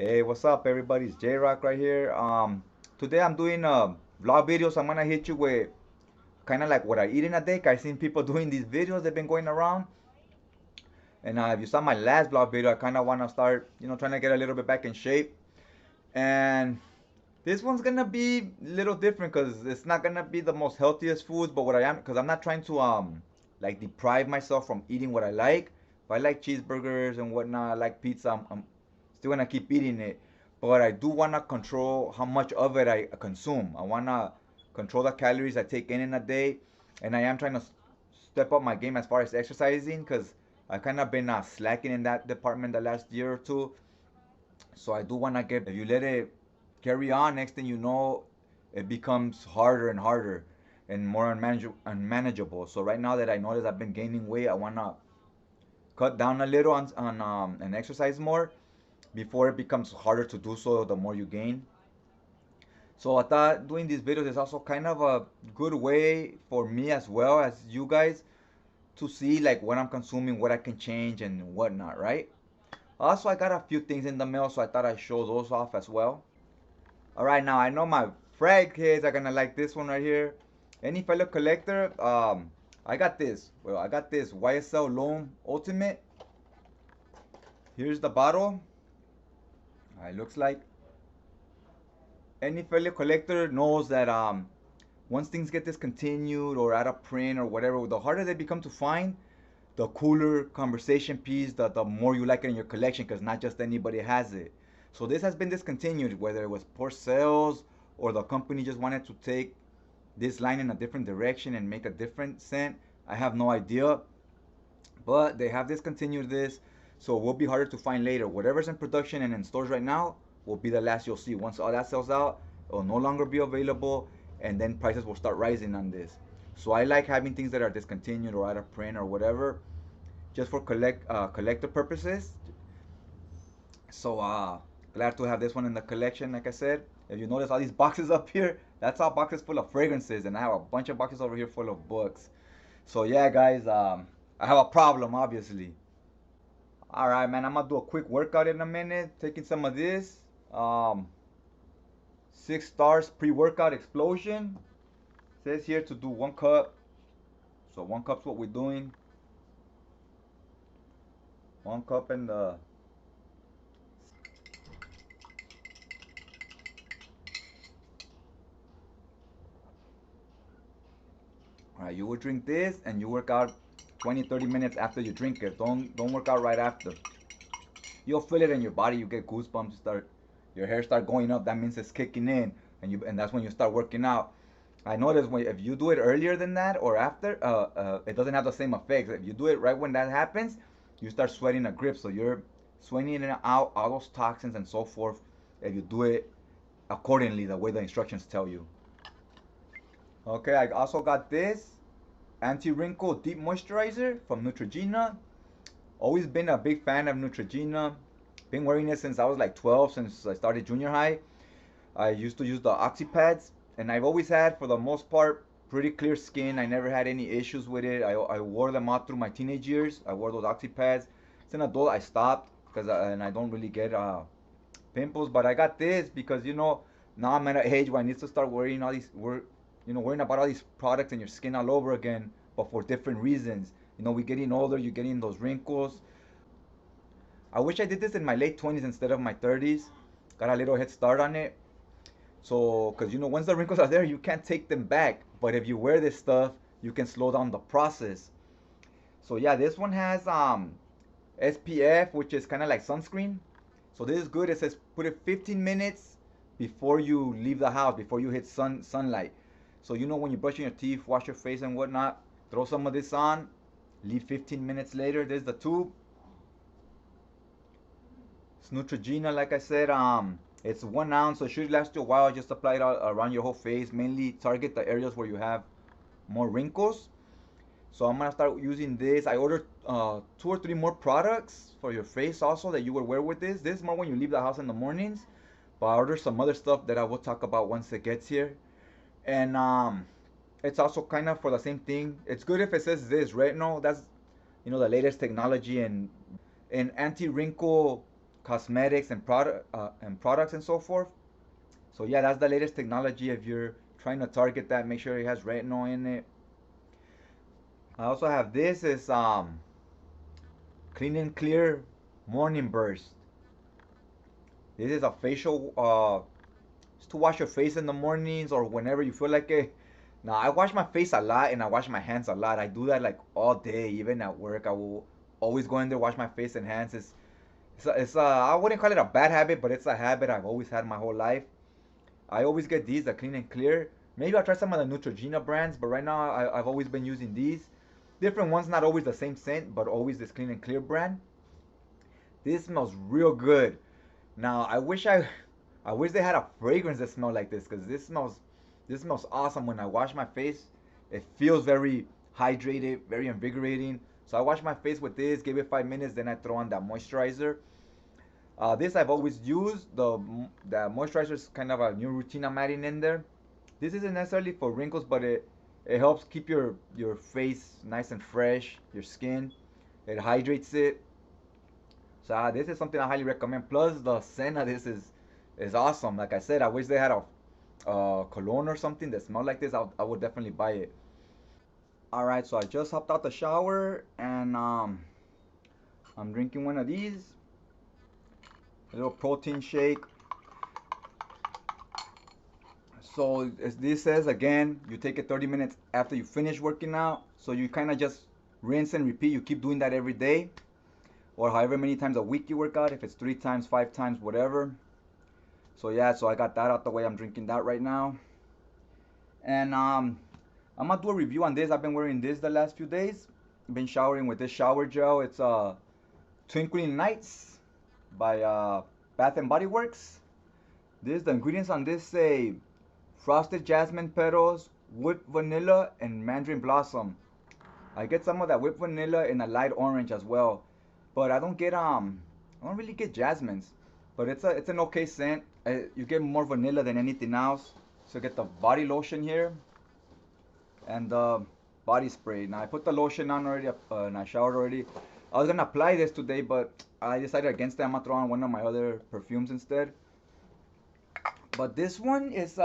Hey, what's up, everybody? It's J-Rock right here. Today I'm doing vlog videos. I'm gonna hit you with kind of like what I eat in a day. I've seen people doing these videos. They've been going around. And if you saw my last vlog video, I kind of want to start, trying to get a little bit back in shape. And this one's gonna be a little different because it's not gonna be the most healthiest foods. But what I am, because I'm not trying to like deprive myself from eating what I like. If I like cheeseburgers and whatnot, I like pizza. I'm still gonna keep eating it, but I do wanna control how much of it I consume. I wanna control the calories I take in a day, and I am trying to step up my game as far as exercising because I kind of been slacking in that department the last year or two. So I do wanna get. If you let it carry on, next thing you know, it becomes harder and harder and more unmanageable. So right now that I notice I've been gaining weight, I wanna cut down a little on and exercise more before it becomes harder to do so the more you gain. So I thought doing these videos is also kind of a good way for me as well as you guys to see like what I'm consuming, what I can change and whatnot, right? Also, I got a few things in the mail, so I thought I'd show those off as well. All right, now I know my Fred kids are gonna like this one right here. Any fellow collector, I got this. Well, I got this YSL Loam Ultimate. Here's the bottle. It looks like any fellow collector knows that once things get discontinued or out of print or whatever, the harder they become to find, the cooler conversation piece, the more you like it in your collection because not just anybody has it. So this has been discontinued, whether it was poor sales or the company just wanted to take this line in a different direction and make a different scent. I have no idea, but they have discontinued this, so it will be harder to find later. Whatever's in production and in stores right now will be the last you'll see. Once all that sells out, it will no longer be available, and then prices will start rising on this. So I like having things that are discontinued or out of print or whatever, just for collector purposes. So glad to have this one in the collection. Like I said, if you notice all these boxes up here, that's all boxes full of fragrances, and I have a bunch of boxes over here full of books. So yeah, guys, I have a problem, obviously. All right, man. I'm gonna do a quick workout in a minute. Taking some of this. 6 stars pre-workout explosion. Says here to do 1 cup. So 1 cup's what we're doing. 1 cup in the. All right, you will drink this and you work out 20, 30 minutes after you drink it. Don't work out right after. You'll feel it in your body. You get goosebumps. Your hair start going up. That means it's kicking in, and that's when you start working out. I noticed if you do it earlier than that or after, it doesn't have the same effects. If you do it right when that happens, you start sweating a grip. So you're sweating in and out all those toxins and so forth. If you do it accordingly, the way the instructions tell you. Okay, I also got this anti-wrinkle deep moisturizer from Neutrogena. Always been a big fan of Neutrogena. Been wearing it since I was like 12, since I started junior high. I used to use the oxypads, and I've always had, for the most part, pretty clear skin. I never had any issues with it. I wore them all through my teenage years. I wore those oxypads. As an adult, I stopped because and I don't really get pimples. But I got this because now I'm at an age where I need to start worrying all these worrying about all these products and your skin all over again, but for different reasons. We're getting older. You're getting those wrinkles. I wish I did this in my late 20s instead of my 30s. Got a little head start on it. So, because once the wrinkles are there, you can't take them back. But if you wear this stuff, you can slow down the process. So yeah, this one has SPF, which is kind of like sunscreen. So this is good. It says put it 15 minutes before you leave the house, before you hit sunlight. So when you're brushing your teeth, wash your face and whatnot, throw some of this on. Leave 15 minutes later. There's the tube. It's Neutrogena, like I said. It's 1 ounce, so it should last you a while. Just apply it all around your whole face. Mainly target the areas where you have more wrinkles. So I'm gonna start using this. I ordered 2 or 3 more products for your face also that you would wear with this. This is more when you leave the house in the mornings. But I ordered some other stuff that I will talk about once it gets here. And it's also kind of for the same thing. It's good if it says this retinol. That's the latest technology and anti-wrinkle cosmetics and products and so forth. So yeah, that's the latest technology. If you're trying to target that, make sure it has retinol in it. I also have this is Clean and Clear Morning Burst. This is a facial just to wash your face in the mornings or whenever you feel like it. Now I wash my face a lot and I wash my hands a lot. I do that like all day, even at work. I will always go in there, wash my face and hands. It's I wouldn't call it a bad habit, but it's a habit I've always had my whole life. I always get these, the Clean and Clear. Maybe I'll try some of the Neutrogena brands, but right now I've always been using these. Different ones, not always the same scent, but always this Clean and Clear brand. This smells real good. Now I wish they had a fragrance that smelled like this, because this smells awesome. When I wash my face, it feels very hydrated, very invigorating. So I wash my face with this, give it 5 minutes, then I throw on that moisturizer. This I've always used. The moisturizer is kind of a new routine I'm adding in there. This isn't necessarily for wrinkles, but it helps keep your face nice and fresh, your skin. It hydrates it. So this is something I highly recommend. Plus the scent of this is awesome. Like I said, I wish they had a cologne or something that smelled like this. I would definitely buy it. All right, so I just hopped out the shower and I'm drinking one of these. A little protein shake. So as this says again, you take it 30 minutes after you finish working out. So you kind of just rinse and repeat. You keep doing that every day, or however many times a week you work out. If it's 3 times, 5 times, whatever. So yeah, so I got that out the way. I'm drinking that right now. And I'm gonna do a review on this. I've been wearing this the last few days. I've been showering with this shower gel. It's Twinkling Nights by Bath and Body Works. The ingredients on this say frosted jasmine petals, whipped vanilla, and mandarin blossom. I get some of that whipped vanilla in a light orange as well, but I don't really get jasmines. But it's an okay scent. You get more vanilla than anything else. So get the body lotion here and the body spray. Now I put the lotion on already and I showered already. I was gonna apply this today, but I decided against it. I'm gonna throw on one of my other perfumes instead. But this one is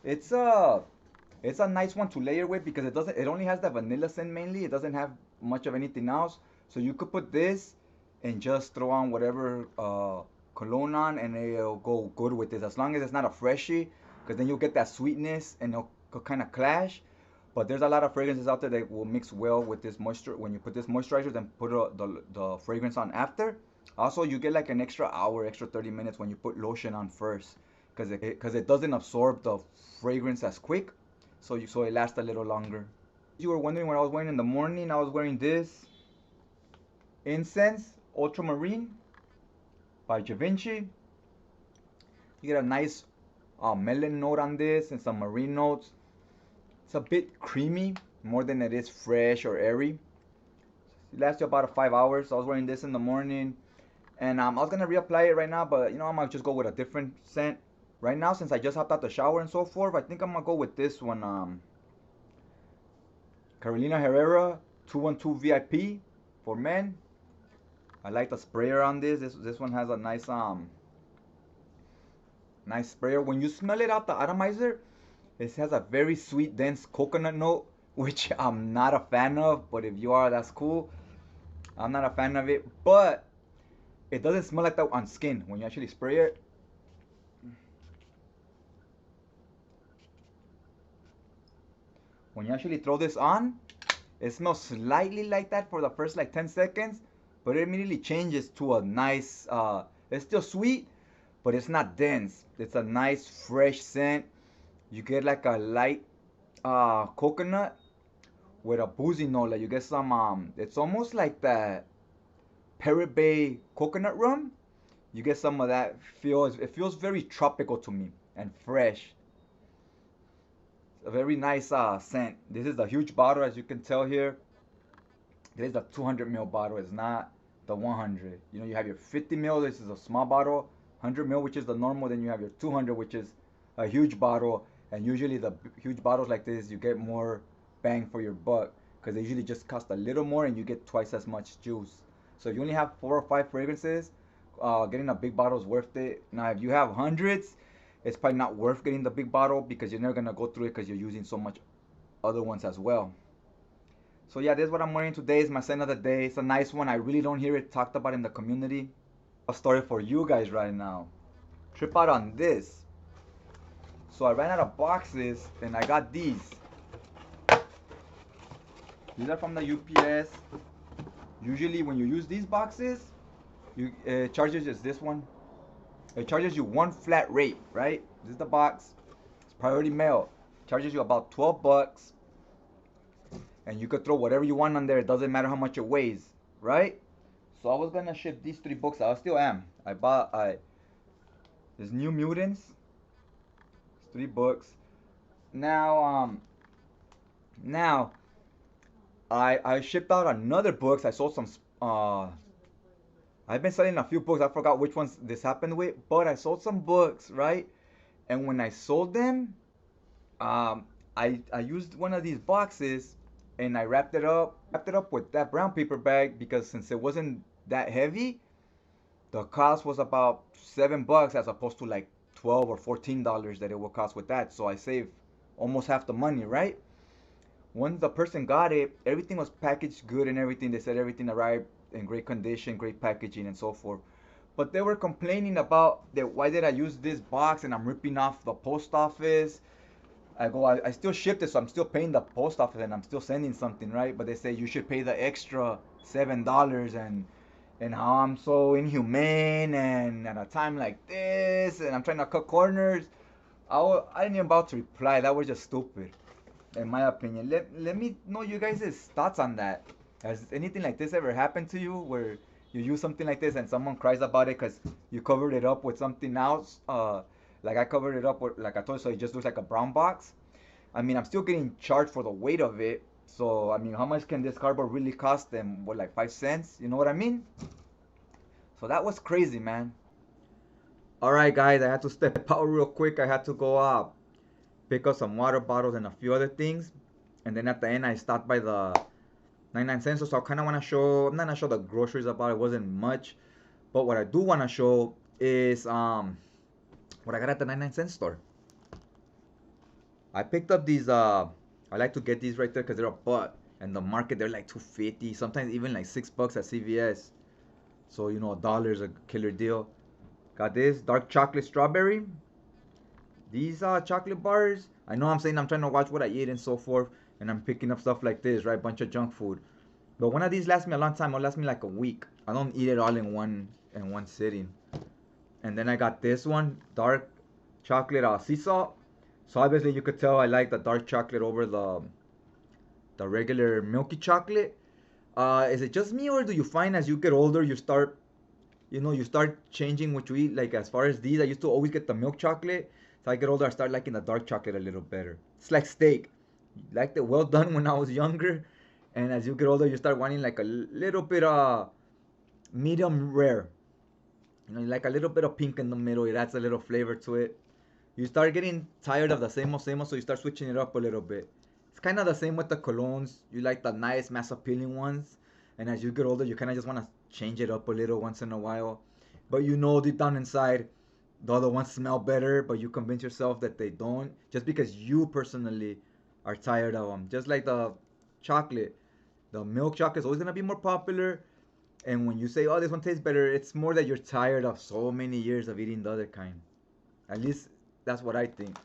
it's a nice one to layer with, because it only has the vanilla scent mainly. It doesn't have much of anything else. So you could put this and just throw on whatever cologne on, and it'll go good with this, as long as it's not a freshie, because then you'll get that sweetness and it'll kind of clash. But there's a lot of fragrances out there that will mix well with this moisture. When you put this moisturizer, then put the fragrance on after. Also, you get like an extra hour, extra 30 minutes when you put lotion on first, because it doesn't absorb the fragrance as quick, so it lasts a little longer. You were wondering what I was wearing in the morning. I was wearing this Incense Ultramarine by Givenchy. You get a nice melon note on this and some marine notes. It's a bit creamy, more than it is fresh or airy. It lasts you about 5 hours. So I was wearing this in the morning, and I was gonna reapply it right now, but I might just go with a different scent right now, since I just hopped out the shower and so forth. I think I'm gonna go with this one, Carolina Herrera 212 VIP for men. I like the sprayer on this. This one has a nice nice sprayer. When you smell it out the atomizer, it has a very sweet, dense coconut note, which I'm not a fan of. But if you are, that's cool. I'm not a fan of it, but it doesn't smell like that on skin when you actually spray it. When you actually throw this on, it smells slightly like that for the first like 10 seconds, but it immediately changes to a nice, it's still sweet, but it's not dense. It's a nice fresh scent. You get like a light coconut with a boozy note. Like you get some, it's almost like that Parrot Bay coconut rum. You get some of that. It feels very tropical to me and fresh. A very nice scent. This is the huge bottle, as you can tell here. This is the 200 ml bottle. It's not the 100. You have your 50 ml. This is a small bottle. 100 ml, which is the normal. Then you have your 200, which is a huge bottle. And usually the huge bottles like this, you get more bang for your buck, because they usually just cost a little more and you get twice as much juice. So if you only have 4 or 5 fragrances, getting a big bottle is worth it. Now, if you have hundreds, it's probably not worth getting the big bottle because you're never gonna go through it because you're using so much other ones as well. So yeah, this is what I'm wearing today. It's my scent of the day. It's a nice one. I really don't hear it talked about in the community. A story for you guys right now. Trip out on this. So I ran out of boxes and I got these. These are from the UPS. Usually when you use these boxes, it charges just this one. It charges you one flat rate, right? This is the box. It's priority mail. Charges you about 12 bucks. And you could throw whatever you want on there. It doesn't matter how much it weighs, right? So I was gonna ship these 3 books. I still am. I bought this New Mutants. It's 3 books. Now now I shipped out another books. I sold some I've been selling a few books. I forgot which ones this happened with, but I sold some books, right? And when I sold them, I used one of these boxes and I wrapped it up with that brown paper bag because since it wasn't that heavy, the cost was about $7 as opposed to like $12 or $14 that it would cost with that. So I saved almost half the money, right? Once the person got it, everything was packaged good and everything. They said everything arrived in great condition, great packaging, and so forth. But they were complaining about that. Why did I use this box and I'm ripping off the post office? I still shipped it, so I'm still paying the post office and I'm still sending something, right? But they say you should pay the extra $7 and how I'm so inhumane and at a time like this and I'm trying to cut corners. I didn't even about to reply. That was just stupid, in my opinion. Let me know you guys' thoughts on that. Has anything like this ever happened to you where you use something like this and someone cries about it because you covered it up with something else? Like I covered it up with, like I told you, so it just looks like a brown box. I mean, I'm still getting charged for the weight of it. So, I mean, how much can this cardboard really cost them? What, like 5 cents? You know what I mean? So that was crazy, man. All right, guys, I had to step out real quick. I had to go pick up some water bottles and a few other things. And then at the end, I stopped by the 99 cents. So I kind of want to show, I'm not going to show the groceries about it. Wasn't much. But what I do want to show is what I got at the 99 cent store. I picked up these, I like to get these right there because they're a buck. And the market, they're like 250, sometimes even like $6 at CVS. So, you know, $1 is a killer deal. Got this dark chocolate strawberry. These chocolate bars. I know I'm saying I'm trying to watch what I eat and so forth. And I'm picking up stuff like this, right? Bunch of junk food. But one of these lasts me a long time. It'll last me like a week. I don't eat it all in one sitting. And then I got this one, dark chocolate sea salt. So obviously you could tell I like the dark chocolate over the regular milky chocolate. Is it just me or do you find as you get older you start changing what you eat? Like as far as these, I used to always get the milk chocolate. So I get older, I start liking the dark chocolate a little better. It's like steak. Liked it well done when I was younger, and as you get older, you start wanting like a little bit medium rare. You know, like a little bit of pink in the middle. It adds a little flavor to it. You start getting tired of the same old, so you start switching it up a little bit. It's kind of the same with the colognes. You like the nice, mass appealing ones, and as you get older, you kind of just want to change it up a little once in a while. But you know deep down inside, the other ones smell better, but you convince yourself that they don't, just because you personally are tired of them. Just like the chocolate, the milk chocolate is always gonna be more popular. And when you say, "Oh, this one tastes better," it's more that you're tired of so many years of eating the other kind. At least that's what I think.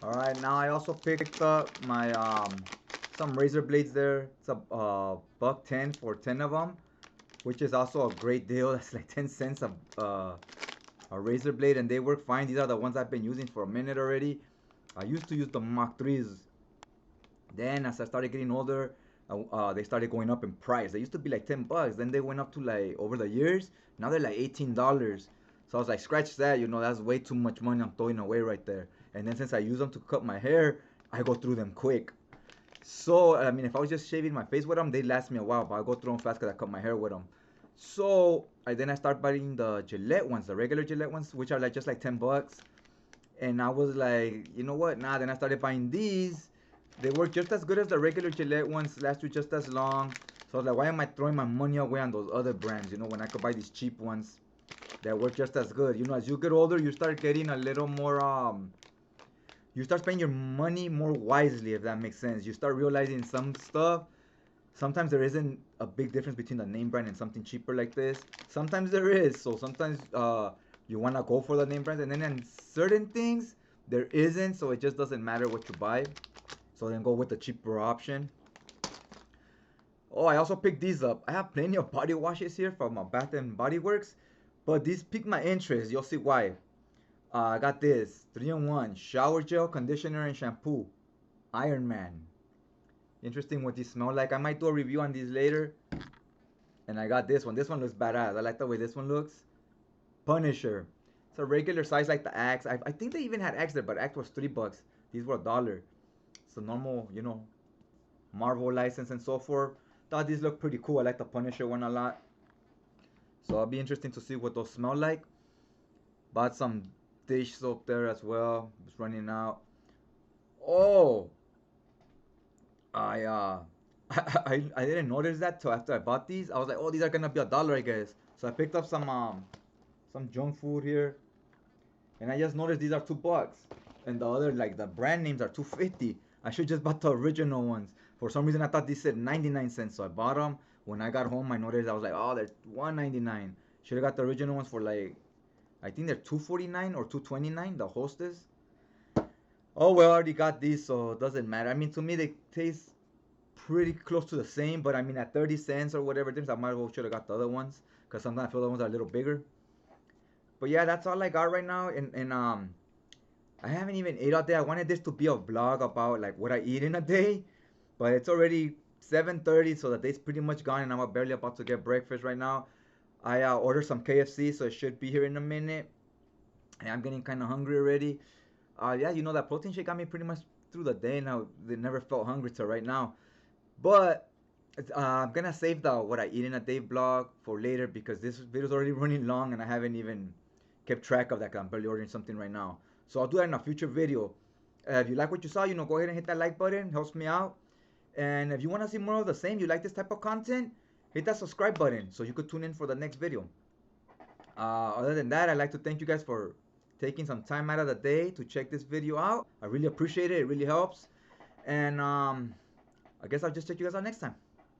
All right, now I also picked up my some razor blades there. It's a $1.10 for 10 of them, which is also a great deal. That's like 10 cents a razor blade, and they work fine. These are the ones I've been using for a minute already. I used to use the Mach 3s. Then as I started getting older, they started going up in price. They used to be like 10 bucks. Then they went up to like over the years. Now they're like $18. So I was like, scratch that. You know, that's way too much money I'm throwing away right there. And then since I use them to cut my hair, I go through them quick. So, I mean, if I was just shaving my face with them, they last me a while. But I go through them fast because I cut my hair with them. So, then I start buying the Gillette ones, the regular Gillette ones, which are like just like 10 bucks. And I was like, you know what? Nah, then I started buying these. They work just as good as the regular Gillette ones, last you just as long. So I was like, why am I throwing my money away on those other brands, you know, when I could buy these cheap ones that work just as good. You know, as you get older, you start getting a little more you start spending your money more wisely, if that makes sense. You start realizing some stuff. Sometimes there isn't a big difference between the name brand and something cheaper like this. Sometimes there is. So sometimes you want to go for the name brand, and then in certain things there isn't. So it just doesn't matter what you buy. So then go with the cheaper option. Oh, I also picked these up. I have plenty of body washes here from Bath and Body Works, but these piqued my interest. You'll see why. I got this 3-in-1 shower gel, conditioner, and shampoo. Iron Man. Interesting what these smell like. I might do a review on these later. And I got this one. This one looks badass. I like the way this one looks. Punisher. It's a regular size like the Axe. I think they even had Axe there, but Axe was $3. These were $1. It's a normal, you know, Marvel license and so forth. Thought these look pretty cool. I like the Punisher one a lot. So it'll be interesting to see what those smell like. Bought some dish soap there as well. It's running out. Oh, I I didn't notice that till after I bought these. I was like, oh, these are gonna be $1, I guess. So I picked up some junk food here, and I just noticed these are $2, and the other, like, the brand names are 250. I should just bought the original ones. For some reason, I thought these said 99 cents, so I bought them. When I got home, I noticed, I was like, oh, they're 199. Should have got the original ones for, like, I think they're 249 or 229. The Hostess. Oh well, I already got these, so it doesn't matter. I mean, to me, they taste pretty close to the same, but I mean, at 30 cents or whatever it is, I might as well should have got the other ones, because sometimes I feel the ones are a little bigger. But yeah, that's all I got right now, and I haven't even ate all day. I wanted this to be a vlog about like what I eat in a day, but it's already 7:30, so the day's pretty much gone, and I'm barely about to get breakfast right now. I ordered some KFC, so it should be here in a minute, and I'm getting kind of hungry already. Yeah, you know, that protein shake got me pretty much through the day. Now they never felt hungry till right now. But I'm gonna save the what I eat in a day vlog for later, because this video is already running long and I haven't even kept track of that, 'cause I'm barely ordering something right now. So I'll do that in a future video. If you like what you saw, you know, go ahead and hit that like button. Helps me out. And if you want to see more of the same, you like this type of content, hit that subscribe button so you could tune in for the next video. Other than that, I'd like to thank you guys for taking some time out of the day to check this video out. I really appreciate it. It really helps. And I guess I'll just check you guys out next time.